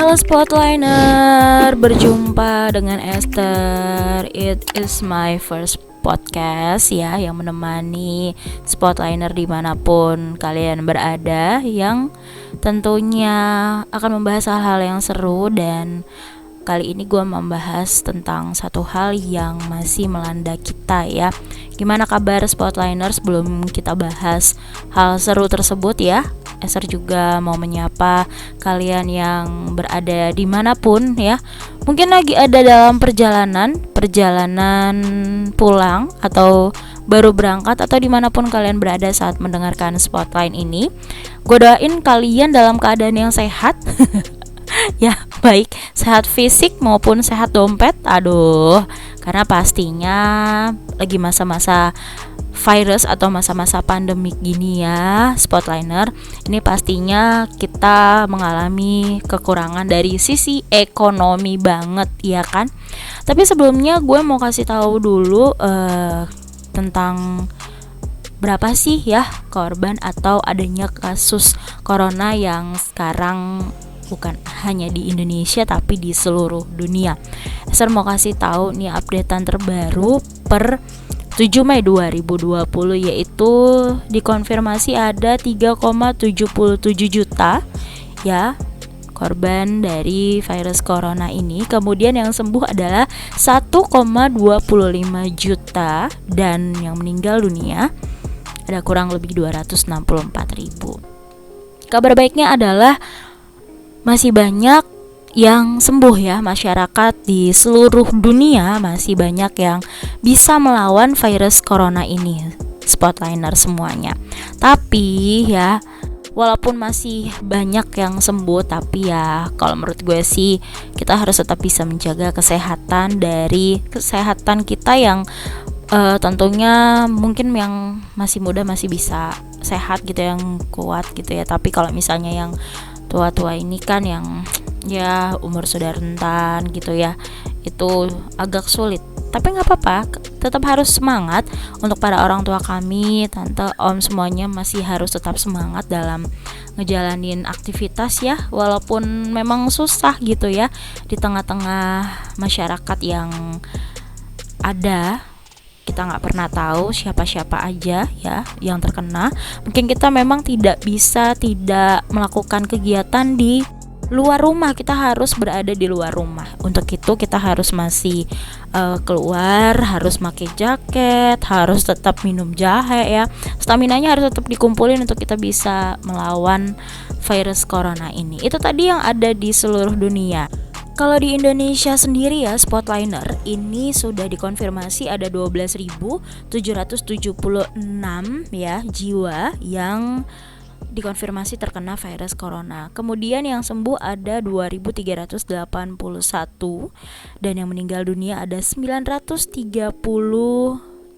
Halo Spotliner, berjumpa dengan Esther. It is my first podcast ya, yang menemani Spotliner dimanapun kalian berada, yang tentunya akan membahas hal-hal yang seru. Dan kali ini gue membahas tentang satu hal yang masih melanda kita ya. Gimana kabar Spotliner? Sebelum kita bahas hal seru tersebut ya, Esther juga mau menyapa kalian yang berada dimanapun ya. Mungkin lagi ada dalam perjalanan pulang, atau baru berangkat, atau dimanapun kalian berada saat mendengarkan Spotline ini. Gue doain kalian dalam keadaan yang sehat ya, baik sehat fisik maupun sehat dompet. Karena pastinya lagi masa-masa virus atau masa-masa pandemik gini ya, Spotliner. Ini pastinya kita mengalami kekurangan dari sisi ekonomi banget ya kan. Tapi sebelumnya gue mau kasih tahu dulu tentang berapa sih ya korban atau adanya kasus corona yang sekarang bukan hanya di Indonesia tapi di seluruh dunia. Saya mau kasih tahu nih updatean terbaru per 7 Mei 2020, yaitu dikonfirmasi ada 3,77 juta ya korban dari virus corona ini. Kemudian yang sembuh adalah 1,25 juta, dan yang meninggal dunia ada kurang lebih 264.000. Kabar baiknya adalah masih banyak yang sembuh ya, masyarakat di seluruh dunia masih banyak yang bisa melawan virus corona ini, Spotliner semuanya. Tapi ya, walaupun masih banyak yang sembuh, tapi ya kalau menurut gue sih kita harus tetap bisa menjaga kesehatan kita yang tentunya mungkin yang masih muda masih bisa sehat gitu, yang kuat gitu ya. Tapi kalau misalnya yang tua-tua ini kan yang ya umur sudah rentan gitu ya, itu agak sulit. Tapi gak apa-apa, tetap harus semangat. Untuk para orang tua kami, tante, om, semuanya masih harus tetap semangat dalam ngejalanin aktivitas ya, walaupun memang susah gitu ya di tengah-tengah masyarakat yang ada. Kita nggak pernah tahu siapa-siapa aja ya yang terkena. Mungkin kita memang tidak bisa tidak melakukan kegiatan di luar rumah, kita harus berada di luar rumah. Untuk itu kita harus masih keluar, harus pakai jaket, harus tetap minum jahe ya. Staminanya harus tetap dikumpulin untuk kita bisa melawan virus corona ini. Itu tadi yang ada di seluruh dunia. Kalau di Indonesia sendiri ya, Spotliner, ini sudah dikonfirmasi ada 12.776 ya jiwa yang dikonfirmasi terkena virus corona. Kemudian yang sembuh ada 2.381, dan yang meninggal dunia ada 930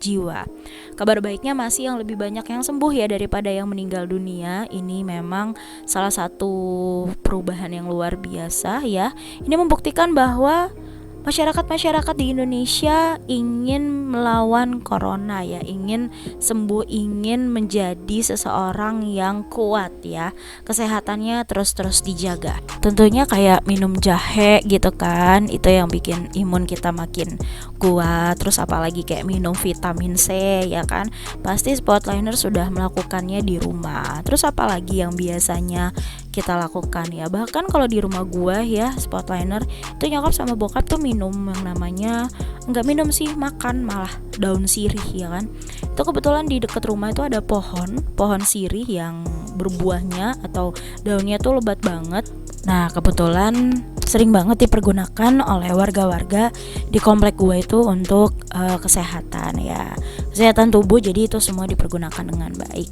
jiwa. Kabar baiknya masih yang lebih banyak yang sembuh ya daripada yang meninggal dunia. Ini memang salah satu perubahan yang luar biasa ya. Ini membuktikan bahwa masyarakat di Indonesia ingin melawan corona ya, ingin sembuh, ingin menjadi seseorang yang kuat ya. Kesehatannya terus dijaga. Tentunya kayak minum jahe gitu kan, itu yang bikin imun kita makin kuat. Terus apalagi kayak minum vitamin C ya kan, pasti Spotliner sudah melakukannya di rumah. Terus apalagi yang biasanya kita lakukan ya, bahkan kalau di rumah gue ya Spotliner, itu nyokap sama bokap tuh minum yang namanya, enggak minum sih, makan malah daun sirih ya kan. Itu kebetulan di dekat rumah itu ada pohon sirih yang berbuahnya atau daunnya tuh lebat banget. Nah kebetulan sering banget dipergunakan oleh warga-warga di komplek gue itu untuk kesehatan ya, kesehatan tubuh. Jadi itu semua dipergunakan dengan baik.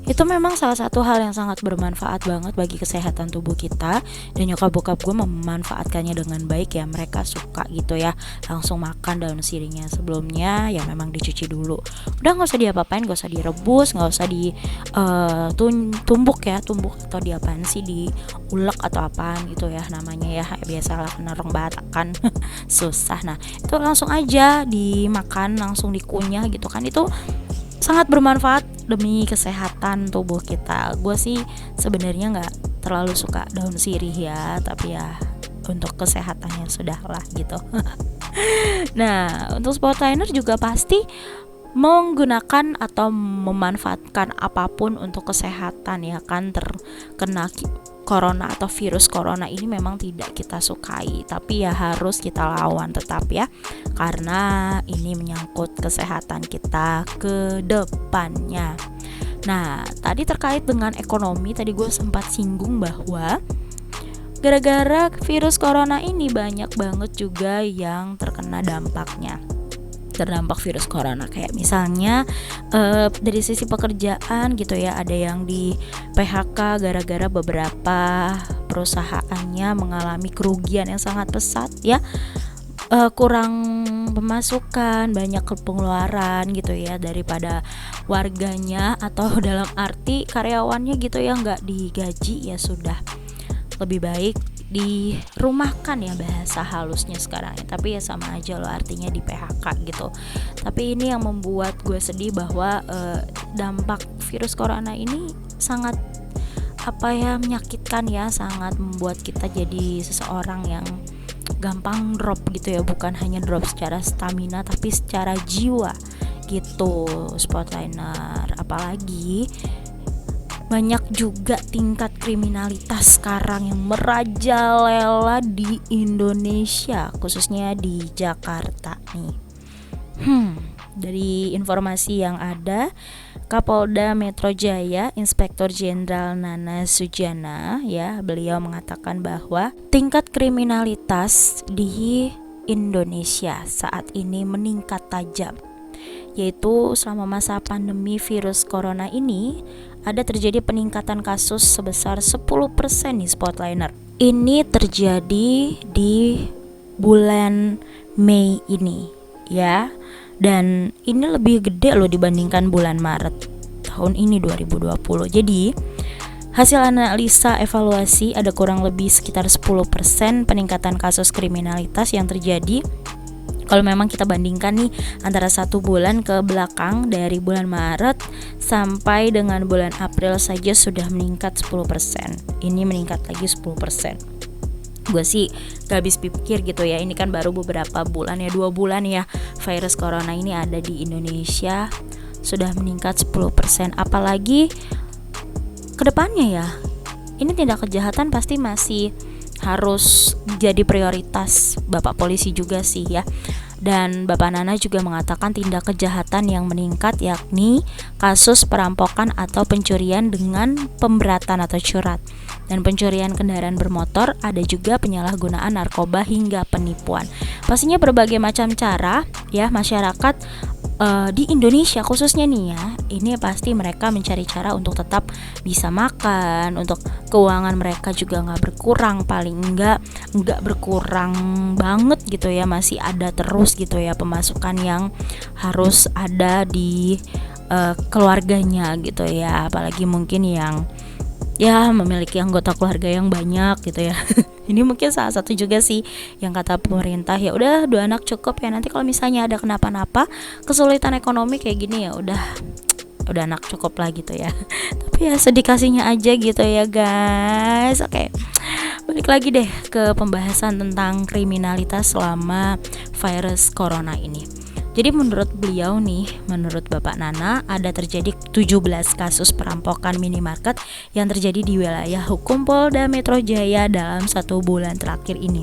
Itu memang salah satu hal yang sangat bermanfaat banget bagi kesehatan tubuh kita, dan nyokap bokap gue memanfaatkannya dengan baik ya. Mereka suka gitu ya langsung makan daun sirihnya. Sebelumnya ya memang dicuci dulu, udah gak usah diapa-apain, gak usah direbus, gak usah tumbuk atau diapaan sih, diulek atau apaan gitu ya namanya ya, biasalah kena orang Batak kan susah. Nah itu langsung aja dimakan, langsung dikunyah gitu kan, itu sangat bermanfaat demi kesehatan tubuh kita. Gue sih sebenarnya nggak terlalu suka daun sirih ya, tapi ya untuk kesehatannya sudahlah gitu. Nah, untuk sportliner juga pasti menggunakan atau memanfaatkan apapun untuk kesehatan ya kan. Terkena corona atau virus corona ini memang tidak kita sukai, tapi ya harus kita lawan tetap ya, karena ini menyangkut kesehatan kita ke depannya. Nah, tadi terkait dengan ekonomi, tadi gue sempat singgung bahwa gara-gara virus corona ini banyak banget juga yang terkena dampaknya, terdampak virus corona. Kayak misalnya dari sisi pekerjaan gitu ya, ada yang di PHK gara-gara beberapa perusahaannya mengalami kerugian yang sangat pesat ya, kurang pemasukan, banyak pengeluaran gitu ya daripada warganya, atau dalam arti karyawannya gitu ya nggak digaji, ya sudah lebih baik dirumahkan ya bahasa halusnya sekarang ya. Tapi ya sama aja loh artinya di PHK gitu. Tapi ini yang membuat gue sedih bahwa dampak virus corona ini sangat menyakitkan ya, sangat membuat kita jadi seseorang yang gampang drop gitu ya, bukan hanya drop secara stamina tapi secara jiwa gitu sportliner. Apalagi banyak juga tingkat kriminalitas sekarang yang merajalela di Indonesia, khususnya di Jakarta nih. Dari informasi yang ada, Kapolda Metro Jaya, Inspektur Jenderal Nana Sujana ya, beliau mengatakan bahwa tingkat kriminalitas di Indonesia saat ini meningkat tajam, yaitu selama masa pandemi virus corona ini ada terjadi peningkatan kasus sebesar 10% nih sportliner. Ini terjadi di bulan Mei ini ya, dan ini lebih gede loh dibandingkan bulan Maret tahun ini 2020. Jadi hasil analisa evaluasi ada kurang lebih sekitar 10% peningkatan kasus kriminalitas yang terjadi kalau memang kita bandingkan nih antara 1 bulan ke belakang, dari bulan Maret sampai dengan bulan April saja sudah meningkat 10%. Ini meningkat lagi 10%. Gue sih gak habis pikir gitu ya, ini kan baru beberapa bulan ya, 2 bulan ya virus corona ini ada di Indonesia, sudah meningkat 10%. Apalagi kedepannya ya, ini tindak kejahatan pasti masih harus jadi prioritas Bapak Polisi juga sih ya. Dan Bapak Nana juga mengatakan tindak kejahatan yang meningkat yakni kasus perampokan atau pencurian dengan pemberatan atau curat, dan pencurian kendaraan bermotor, ada juga penyalahgunaan narkoba hingga penipuan. Pastinya berbagai macam cara ya masyarakat di Indonesia khususnya nih ya, ini pasti mereka mencari cara untuk tetap bisa makan, untuk keuangan mereka juga nggak berkurang, paling nggak berkurang banget gitu ya, masih ada terus gitu ya pemasukan yang harus ada di keluarganya gitu ya, apalagi mungkin yang ya memiliki anggota keluarga yang banyak gitu ya. Ini mungkin salah satu juga sih yang kata pemerintah, ya udah 2 anak cukup ya, nanti kalau misalnya ada kenapa-napa kesulitan ekonomi kayak gini ya udah anak cukup lah gitu ya. Tapi ya sedikasinya aja gitu ya guys. Oke, balik lagi deh ke pembahasan tentang kriminalitas selama virus corona ini. Jadi menurut beliau nih, menurut Bapak Nana, ada terjadi 17 kasus perampokan minimarket yang terjadi di wilayah hukum Polda Metro Jaya dalam 1 bulan terakhir ini.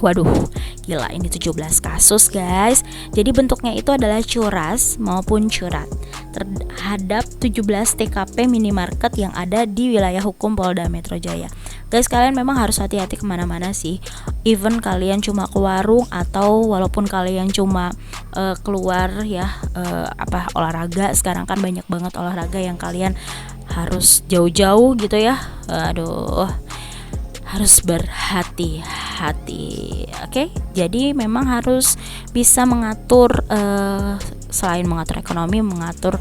Waduh, gila, ini 17 kasus guys. Jadi bentuknya itu adalah curas maupun curat terhadap 17 TKP minimarket yang ada di wilayah hukum Polda Metro Jaya. Guys, kalian memang harus hati-hati kemana-mana sih. Even kalian cuma ke warung atau walaupun kalian cuma keluar ya, olahraga. Sekarang kan banyak banget olahraga yang kalian harus jauh-jauh gitu ya. Aduh, harus berhati-hati. Oke? Jadi memang harus bisa mengatur, selain mengatur ekonomi, mengatur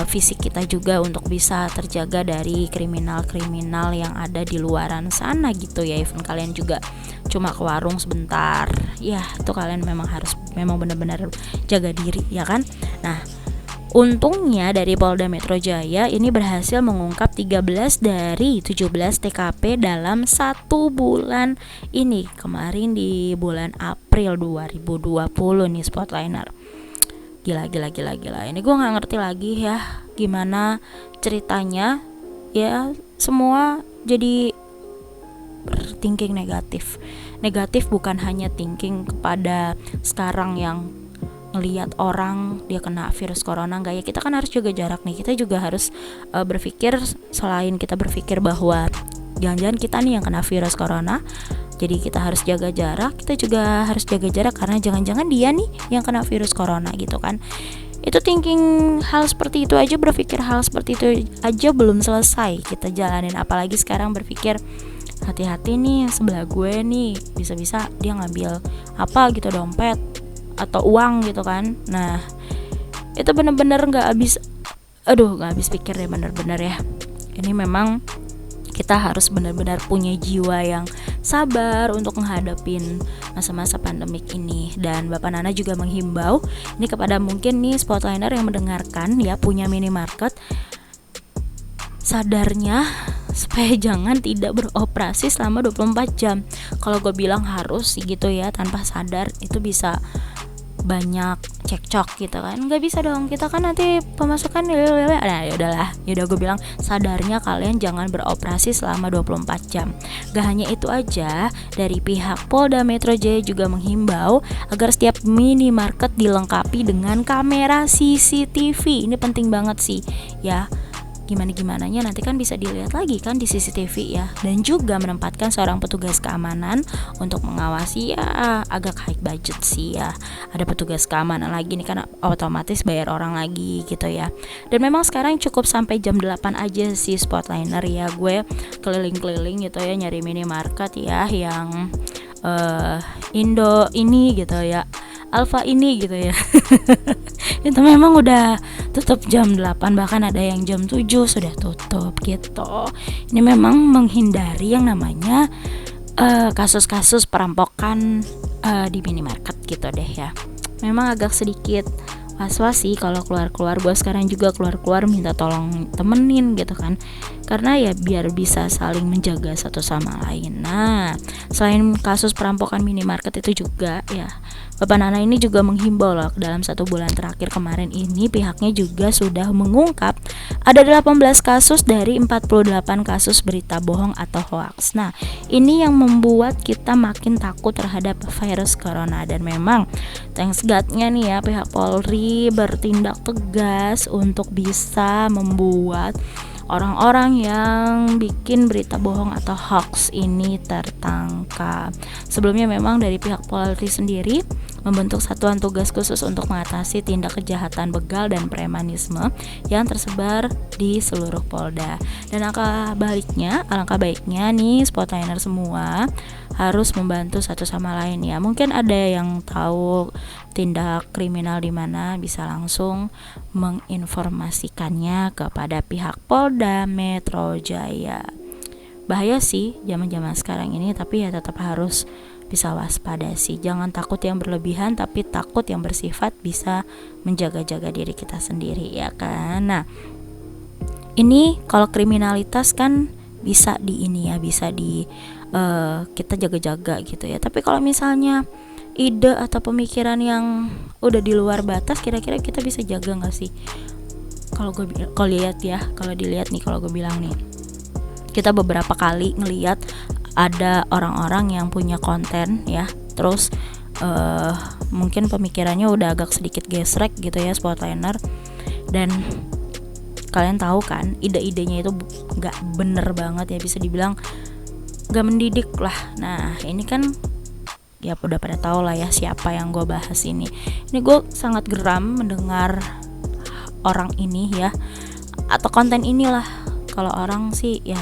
fisik kita juga untuk bisa terjaga dari kriminal-kriminal yang ada di luaran sana gitu ya. Even kalian juga cuma ke warung sebentar, ya itu kalian memang harus benar-benar jaga diri ya kan. Nah, Untungnya dari Polda Metro Jaya ini berhasil mengungkap 13 dari 17 TKP dalam 1 bulan ini. Kemarin di bulan April 2020 nih Spotliner. Gila. Ini gue gak ngerti lagi ya gimana ceritanya. Ya semua jadi berthinking negatif. Negatif bukan hanya thinking kepada sekarang yang ngelihat orang dia kena virus corona, enggak ya, kita kan harus jaga jarak nih. Kita juga harus berpikir, selain kita berpikir bahwa jangan-jangan kita nih yang kena virus corona, jadi kita harus jaga jarak, kita juga harus jaga jarak karena jangan-jangan dia nih yang kena virus corona gitu kan. Itu thinking hal seperti itu aja, berpikir hal seperti itu aja belum selesai kita jalanin, apalagi sekarang berpikir hati-hati nih sebelah gue nih, bisa-bisa dia ngambil apa gitu, dompet atau uang gitu kan. Nah itu bener-bener gak habis pikir deh, bener-bener ya. Ini memang kita harus benar-benar punya jiwa yang sabar untuk menghadapin masa-masa pandemik ini. Dan Bapak Nana juga menghimbau ini kepada mungkin nih Spotliner yang mendengarkan ya, punya minimarket, sadarnya supaya jangan tidak beroperasi selama 24 jam. Kalau gue bilang harus sih gitu ya, tanpa sadar itu bisa banyak cekcok gitu kan. Nggak bisa dong, kita kan nanti pemasukan nah yaudah gue bilang sadarnya kalian jangan beroperasi selama 24 jam. Gak hanya itu aja, dari pihak Polda Metro Jaya juga menghimbau agar setiap minimarket dilengkapi dengan kamera CCTV. Ini penting banget sih ya, gimana-gimananya nanti kan bisa dilihat lagi kan di CCTV ya. Dan juga menempatkan seorang petugas keamanan untuk mengawasi, ya agak high budget sih ya, ada petugas keamanan lagi nih kan otomatis bayar orang lagi gitu ya. Dan memang sekarang cukup sampai jam 8 aja sih Spotliner ya, gue keliling-keliling gitu ya nyari minimarket ya yang Indo ini gitu ya, Alfa ini gitu ya. Itu memang udah tutup jam 8, bahkan ada yang jam 7 sudah tutup gitu. Ini memang menghindari yang namanya kasus-kasus perampokan di minimarket gitu deh ya. Memang agak sedikit was-was sih kalau keluar-keluar. Gue sekarang juga keluar-keluar minta tolong temenin gitu kan, karena ya biar bisa saling menjaga satu sama lain. Nah selain kasus perampokan minimarket itu juga ya, Bapak Nana ini juga menghimbau loh, dalam 1 bulan terakhir kemarin ini pihaknya juga sudah mengungkap ada 18 kasus dari 48 kasus berita bohong atau hoax. Nah ini yang membuat kita makin takut terhadap virus corona. Dan memang thanks God-nya nih ya, pihak Polri bertindak tegas untuk bisa membuat orang-orang yang bikin berita bohong atau hoax ini tertangkap. Sebelumnya memang dari pihak Polri sendiri membentuk satuan tugas khusus untuk mengatasi tindak kejahatan begal dan premanisme yang tersebar di seluruh Polda. Dan alangkah baiknya nih Spotliner semua harus membantu satu sama lain ya. Mungkin ada yang tahu tindak kriminal di mana, bisa langsung menginformasikannya kepada pihak Polda Metro Jaya. Bahaya sih zaman-zaman sekarang ini, tapi ya tetap harus bisa waspada sih. Jangan takut yang berlebihan, tapi takut yang bersifat bisa menjaga-jaga diri kita sendiri ya kan. Nah ini kalau kriminalitas kan bisa di ini ya, bisa di kita jaga-jaga gitu ya. Tapi kalau misalnya ide atau pemikiran yang udah di luar batas, kira-kira kita bisa jaga nggak sih? Kalau dilihat nih, kalau gue bilang nih, kita beberapa kali ngelihat ada orang-orang yang punya konten ya, terus mungkin pemikirannya udah agak sedikit gesrek gitu ya Spotliner, dan kalian tahu kan ide-idenya itu nggak bener banget ya, bisa dibilang nggak mendidik lah. Nah ini kan ya udah pada tahu lah ya siapa yang gue bahas ini. Ini gue sangat geram mendengar orang ini ya, atau konten inilah. Kalau orang sih ya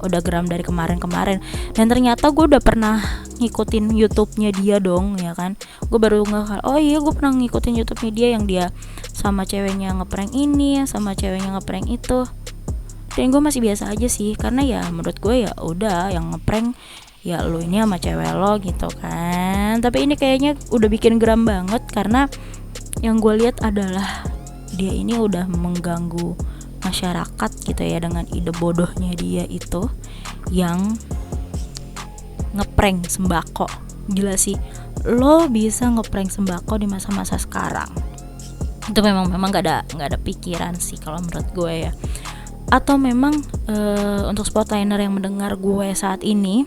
udah geram dari kemarin-kemarin. Dan ternyata gue udah pernah ngikutin YouTube-nya dia dong ya kan. Gue baru nggak, oh iya gue pernah ngikutin YouTube-nya dia yang dia sama ceweknya ngeprank ini, sama ceweknya ngeprank itu. Dan gue masih biasa aja sih, karena ya menurut gue ya udah yang ngeprank ya lu ini sama cewek lo gitu kan. Tapi ini kayaknya udah bikin geram banget, karena yang gue lihat adalah dia ini udah mengganggu masyarakat gitu ya dengan ide bodohnya dia itu yang ngeprank sembako. Gila sih, lo bisa ngeprank sembako di masa-masa sekarang. Itu memang gak ada pikiran sih kalau menurut gue ya. Atau memang untuk spotliner yang mendengar gue saat ini,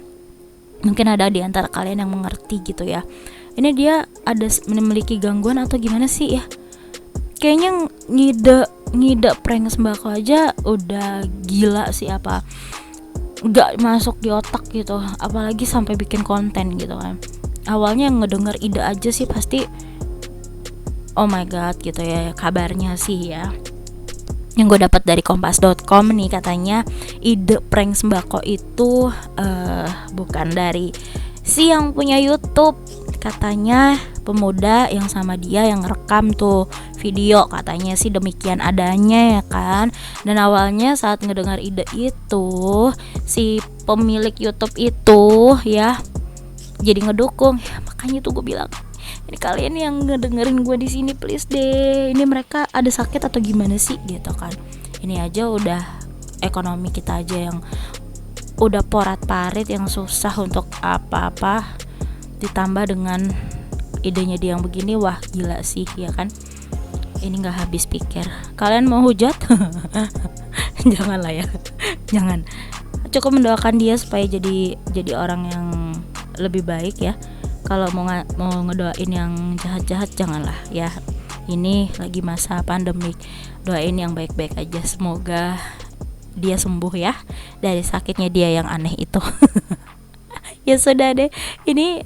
mungkin ada di antara kalian yang mengerti gitu ya. Ini dia ada memiliki gangguan atau gimana sih ya? Kayaknya ngide prank sembako aja udah gila sih, apa gak masuk di otak gitu, apalagi sampai bikin konten gitu kan. Awalnya ngedenger ide aja sih pasti oh my god gitu ya. Kabarnya sih ya, yang gue dapat dari kompas.com nih, katanya ide prank sembako itu bukan dari si yang punya YouTube. Katanya pemuda yang sama dia yang rekam tuh video, katanya sih demikian adanya ya kan. Dan awalnya saat ngedengar ide itu, si pemilik YouTube itu ya jadi ngedukung ya. Makanya tuh gue bilang, ini kalian yang ngedengerin gue di sini please deh, ini mereka ada sakit atau gimana sih gitu kan. Ini aja udah ekonomi kita aja yang udah porat-parit, yang susah untuk apa-apa, ditambah dengan idenya dia yang begini, wah gila sih ya kan. Ini gak habis pikir. Kalian mau hujat? Janganlah ya, jangan. Cukup mendoakan dia supaya jadi orang yang lebih baik ya. Kalau mau ngedoain yang jahat-jahat janganlah ya. Ini lagi masa pandemik, doain yang baik-baik aja. Semoga dia sembuh ya dari sakitnya dia yang aneh itu. Ya sudah deh, ini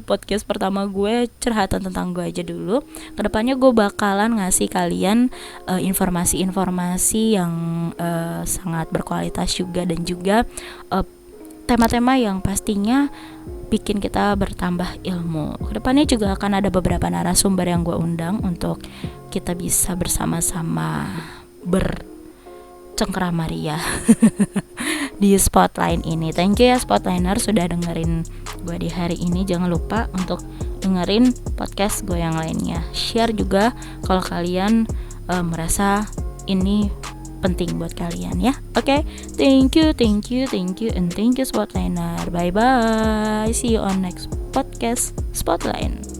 podcast pertama gue, curhatan tentang gue aja dulu. Kedepannya gue bakalan ngasih kalian informasi-informasi yang sangat berkualitas juga, dan juga tema-tema yang pastinya bikin kita bertambah ilmu. Kedepannya juga akan ada beberapa narasumber yang gue undang untuk kita bisa bersama-sama bercengkerama ria di Spotline ini. Thank you ya Spotliner sudah dengerin gue di hari ini. Jangan lupa untuk dengerin podcast gue yang lainnya. Share juga kalau kalian merasa ini penting buat kalian ya. Oke, thank you and thank you Spotliner. Bye bye. See you on next podcast Spotline.